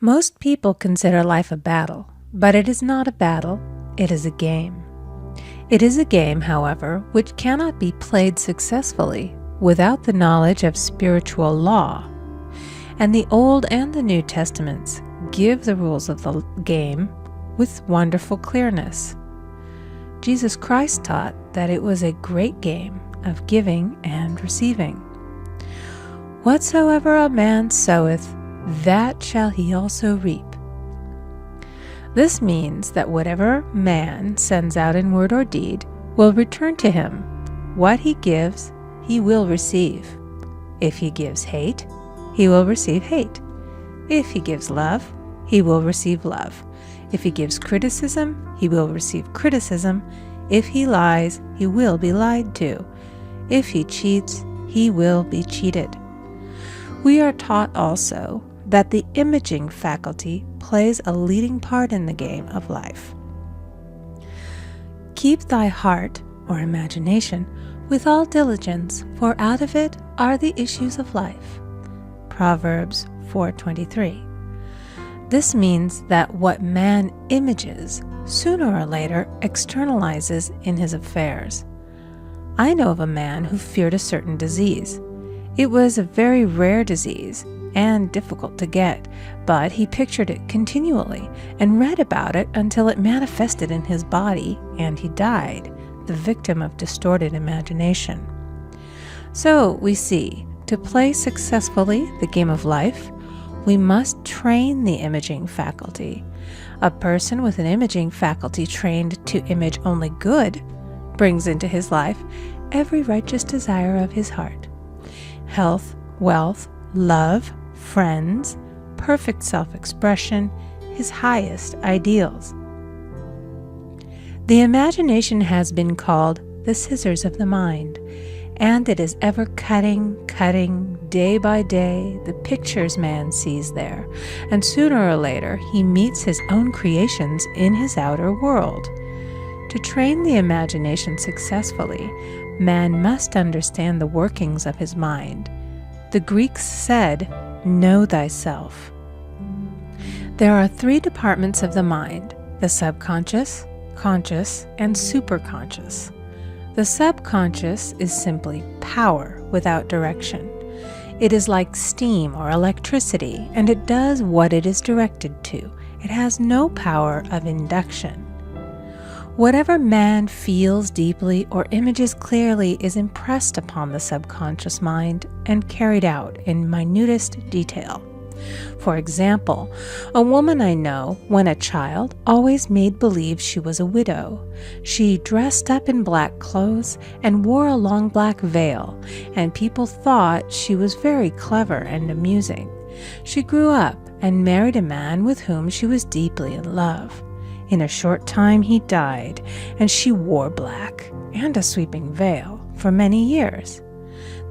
Most people consider life a battle, but it is not a battle, it is a game. It is a game, however, which cannot be played successfully without the knowledge of spiritual law. And the Old and the New Testaments give the rules of the game with wonderful clearness. Jesus Christ taught that it was a great game of giving and receiving. Whatsoever a man soweth, that shall he also reap. This means that whatever man sends out in word or deed will return to him. What he gives, he will receive. If he gives hate, he will receive hate. If he gives love, he will receive love. If he gives criticism, he will receive criticism. If he lies, he will be lied to. If he cheats, he will be cheated. We are taught also that the imaging faculty plays a leading part in the game of life. Keep thy heart, or imagination, with all diligence, for out of it are the issues of life. Proverbs 4:23. This means that what man images, sooner or later externalizes in his affairs. I know of a man who feared a certain disease. It was a very rare disease and difficult to get, but he pictured it continually and read about it until it manifested in his body, and he died, the victim of distorted imagination. So we see, to play successfully the game of life, we must train the imaging faculty. A person with an imaging faculty trained to image only good brings into his life every righteous desire of his heart: health, wealth, love, friends, perfect self-expression, his highest ideals. The imagination has been called the scissors of the mind, and it is ever cutting, day by day, the pictures man sees there, and sooner or later he meets his own creations in his outer world. To train the imagination successfully, man must understand the workings of his mind. The Greeks said, "Know thyself." There are three departments of the mind: the subconscious, conscious, and superconscious. The subconscious is simply power without direction. It is like steam or electricity, and it does what it is directed to. It has no power of induction. Whatever man feels deeply or images clearly is impressed upon the subconscious mind and carried out in minutest detail. For example, a woman I know, when a child, always made believe she was a widow. She dressed up in black clothes and wore a long black veil, and people thought she was very clever and amusing. She grew up and married a man with whom she was deeply in love. In a short time he died, and she wore black and a sweeping veil for many years.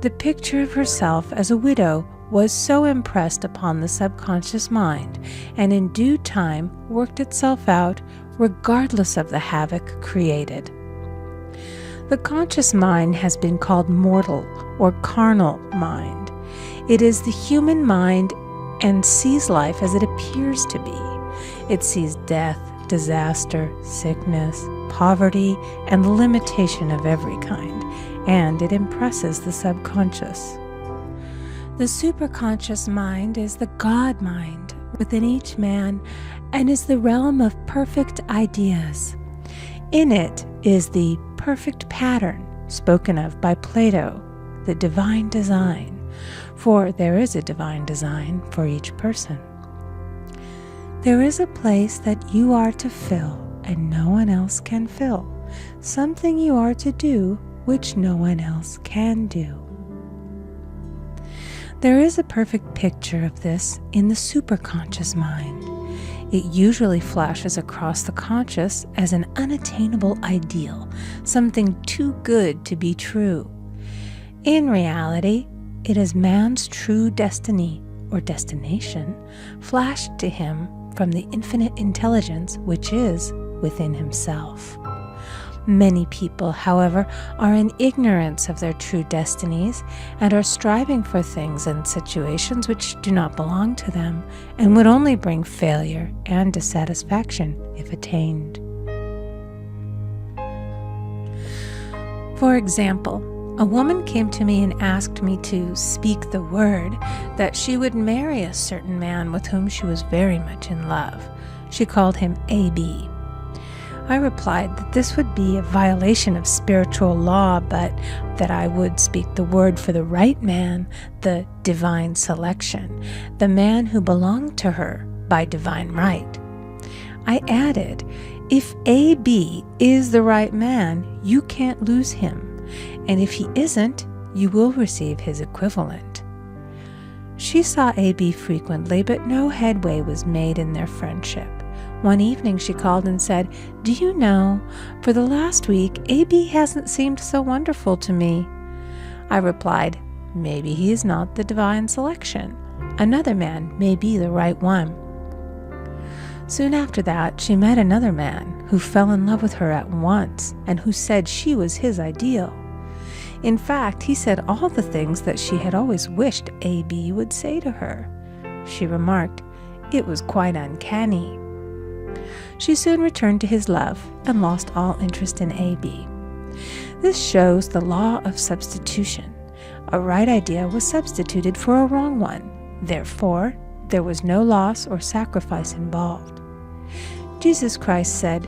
The picture of herself as a widow was so impressed upon the subconscious mind, and in due time worked itself out regardless of the havoc created. The conscious mind has been called mortal or carnal mind. It is the human mind and sees life as it appears to be. It sees death, disaster, sickness, poverty, and limitation of every kind, and it impresses the subconscious. The superconscious mind is the God mind within each man and is the realm of perfect ideas. In it is the perfect pattern spoken of by Plato, the divine design, for there is a divine design for each person. There is a place that you are to fill and no one else can fill, something you are to do which no one else can do. There is a perfect picture of this in the superconscious mind. It usually flashes across the conscious as an unattainable ideal, something too good to be true. In reality, it is man's true destiny or destination flashed to him from the infinite intelligence which is within himself. Many people, however, are in ignorance of their true destinies and are striving for things and situations which do not belong to them and would only bring failure and dissatisfaction if attained. For example, a woman came to me and asked me to speak the word that she would marry a certain man with whom she was very much in love. She called him A.B. I replied that this would be a violation of spiritual law, but that I would speak the word for the right man, the divine selection, the man who belonged to her by divine right. I added, if A.B. is the right man, you can't lose him, and if he isn't, you will receive his equivalent. She saw A.B. frequently, but no headway was made in their friendship. One evening she called and said, "Do you know, for the last week, A.B. hasn't seemed so wonderful to me." I replied, "Maybe he is not the divine selection. Another man may be the right one." Soon after that, she met another man who fell in love with her at once and who said she was his ideal. In fact, he said all the things that she had always wished A.B. would say to her. She remarked, it was quite uncanny. She soon returned to his love and lost all interest in A.B. This shows the law of substitution. A right idea was substituted for a wrong one. Therefore, there was no loss or sacrifice involved. Jesus Christ said,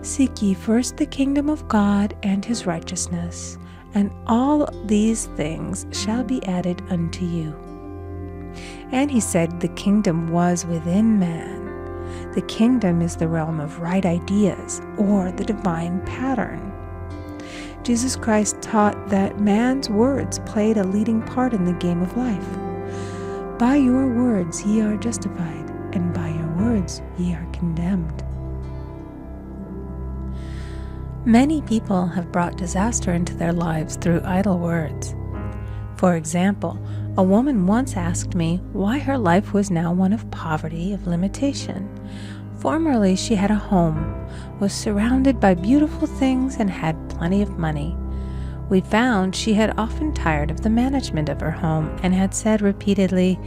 "Seek ye first the kingdom of God and his righteousness, and all these things shall be added unto you." And he said the kingdom was within man. The kingdom is the realm of right ideas, or the divine pattern. Jesus Christ taught that man's words played a leading part in the game of life. By your words ye are justified, and by your words ye are condemned. Many people have brought disaster into their lives through idle words. For example, a woman once asked me why her life was now one of poverty, of limitation. Formerly she had a home, was surrounded by beautiful things, and had plenty of money. We found she had often tired of the management of her home and had said repeatedly,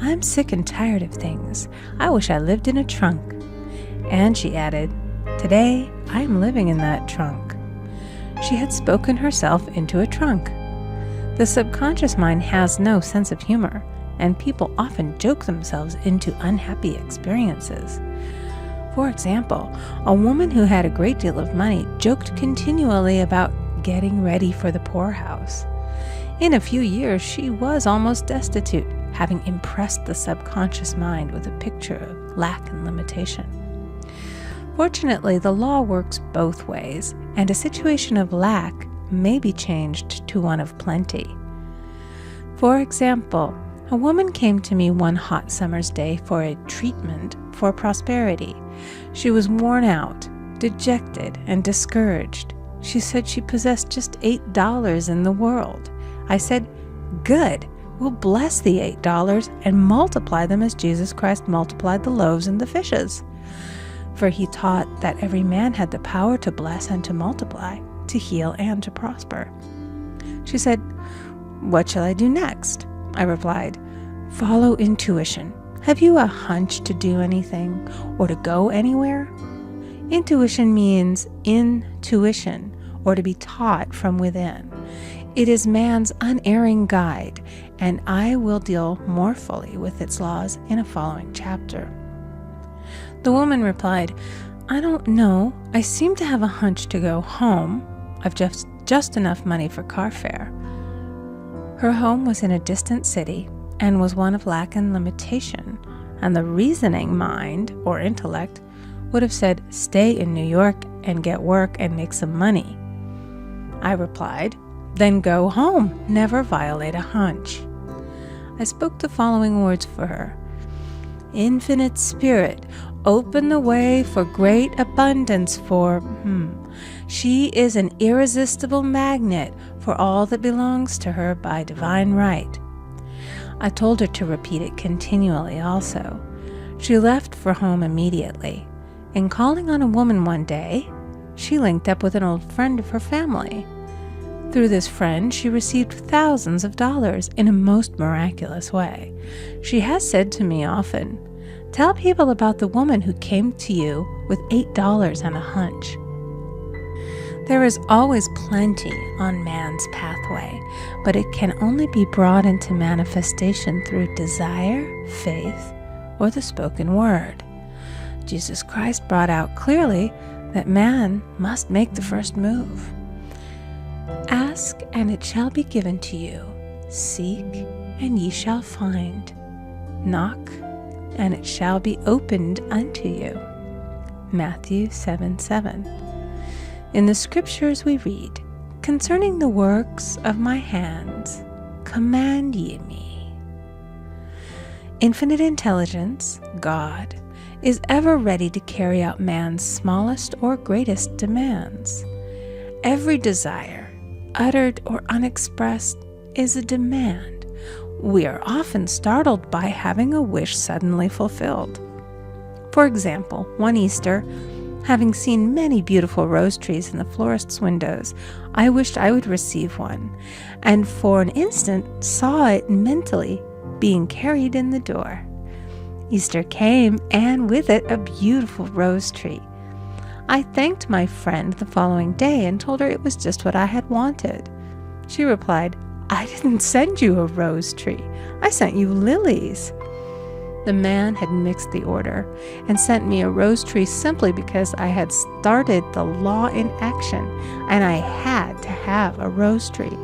"I'm sick and tired of things. I wish I lived in a trunk." And she added, "Today I am living in that trunk." She had spoken herself into a trunk. The subconscious mind has no sense of humor, and people often joke themselves into unhappy experiences. For example, a woman who had a great deal of money joked continually about getting ready for the poorhouse. In a few years, she was almost destitute, having impressed the subconscious mind with a picture of lack and limitation. Fortunately, the law works both ways, and a situation of lack may be changed to one of plenty. For example, a woman came to me one hot summer's day for a treatment for prosperity. She was worn out, dejected, and discouraged. She said she possessed just $8 in the world. I said, "Good, we'll bless the $8 and multiply them as Jesus Christ multiplied the loaves and the fishes." For he taught that every man had the power to bless and to multiply, to heal and to prosper. She said, "What shall I do next?" I replied, "Follow intuition. Have you a hunch to do anything or to go anywhere?" Intuition means intuition, or to be taught from within. It is man's unerring guide, and I will deal more fully with its laws in a following chapter. The woman replied, "I don't know. I seem to have a hunch to go home. I've just enough money for car fare." Her home was in a distant city and was one of lack and limitation, and the reasoning mind, or intellect, would have said, "Stay in New York and get work and make some money." I replied, "Then go home. Never violate a hunch." I spoke the following words for her. "Infinite Spirit, open the way for great abundance for She is an irresistible magnet for all that belongs to her by divine right." I told her to repeat it continually also. She left for home immediately, and calling on a woman one day, she linked up with an old friend of her family. Through this friend, she received thousands of dollars in a most miraculous way. She has said to me often, "Tell people about the woman who came to you with $8 and a hunch." There is always plenty on man's pathway, but it can only be brought into manifestation through desire, faith, or the spoken word. Jesus Christ brought out clearly that man must make the first move. Ask, and it shall be given to you. Seek, and ye shall find. Knock, and it shall be opened unto you. Matthew 7:7. In the scriptures we read, "Concerning the works of my hands, command ye me." Infinite intelligence, God, is ever ready to carry out man's smallest or greatest demands. Every desire, uttered or unexpressed, is a demand. We are often startled by having a wish suddenly fulfilled. For example, one Easter, having seen many beautiful rose trees in the florist's windows, I wished I would receive one, and for an instant saw it mentally being carried in the door. Easter came, and with it a beautiful rose tree. I thanked my friend the following day and told her it was just what I had wanted. She replied, "I didn't send you a rose tree. I sent you lilies." The man had mixed the order and sent me a rose tree simply because I had started the law in action and I had to have a rose tree.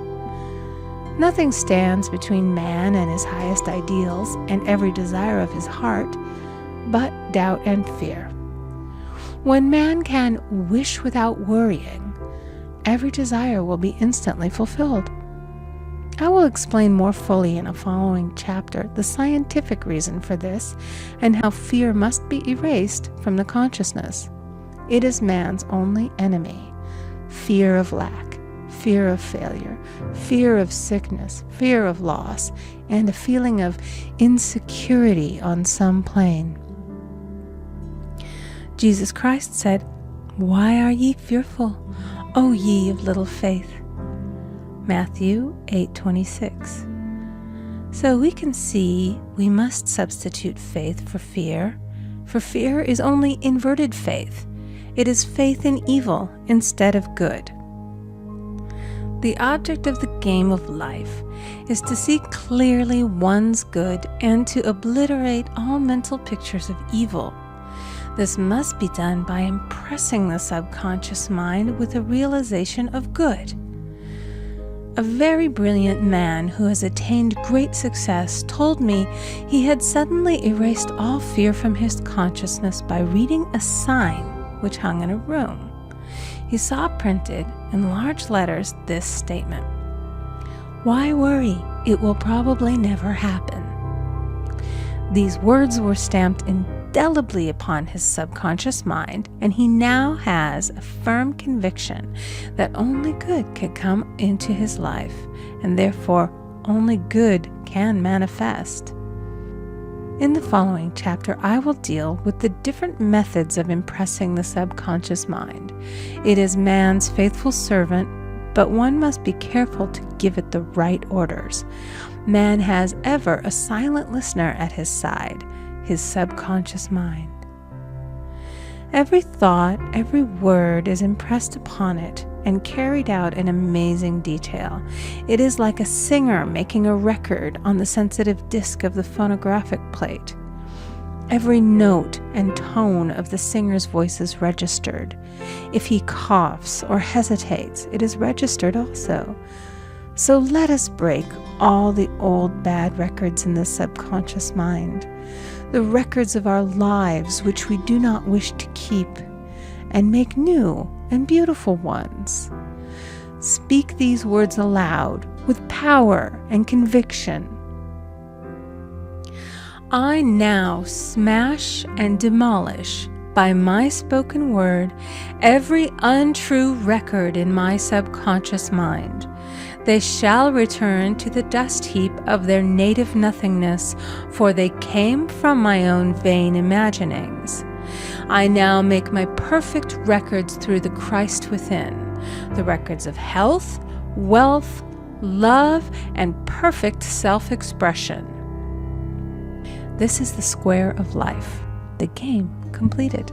Nothing stands between man and his highest ideals and every desire of his heart but doubt and fear. When man can wish without worrying, every desire will be instantly fulfilled. I will explain more fully in a following chapter the scientific reason for this and how fear must be erased from the consciousness. It is man's only enemy. Fear of lack, fear of failure, fear of sickness, fear of loss, and a feeling of insecurity on some plane. Jesus Christ said, "Why are ye fearful, O ye of little faith?" Matthew 8:26. So we can see we must substitute faith for fear is only inverted faith. It is faith in evil instead of good. The object of the game of life is to see clearly one's good and to obliterate all mental pictures of evil. This must be done by impressing the subconscious mind with a realization of good. A very brilliant man who has attained great success told me he had suddenly erased all fear from his consciousness by reading a sign which hung in a room. He saw printed in large letters this statement: "Why worry? It will probably never happen." These words were stamped indelibly upon his subconscious mind, and he now has a firm conviction that only good can come into his life, and therefore only good can manifest. In the following chapter, I will deal with the different methods of impressing the subconscious mind. It is man's faithful servant, but one must be careful to give it the right orders. Man has ever a silent listener at his side, his subconscious mind. Every thought, every word is impressed upon it and carried out in amazing detail. It is like a singer making a record on the sensitive disc of the phonographic plate. Every note and tone of the singer's voice is registered. If he coughs or hesitates, it is registered also. So let us break all the old bad records in the subconscious mind, the records of our lives which we do not wish to keep, and make new and beautiful ones. Speak these words aloud with power and conviction. I now smash and demolish by my spoken word every untrue record in my subconscious mind. They shall return to the dust heap of their native nothingness, for they came from my own vain imaginings. I now make my perfect records through the Christ within, the records of health, wealth, love, and perfect self-expression. This is the square of life, the game completed.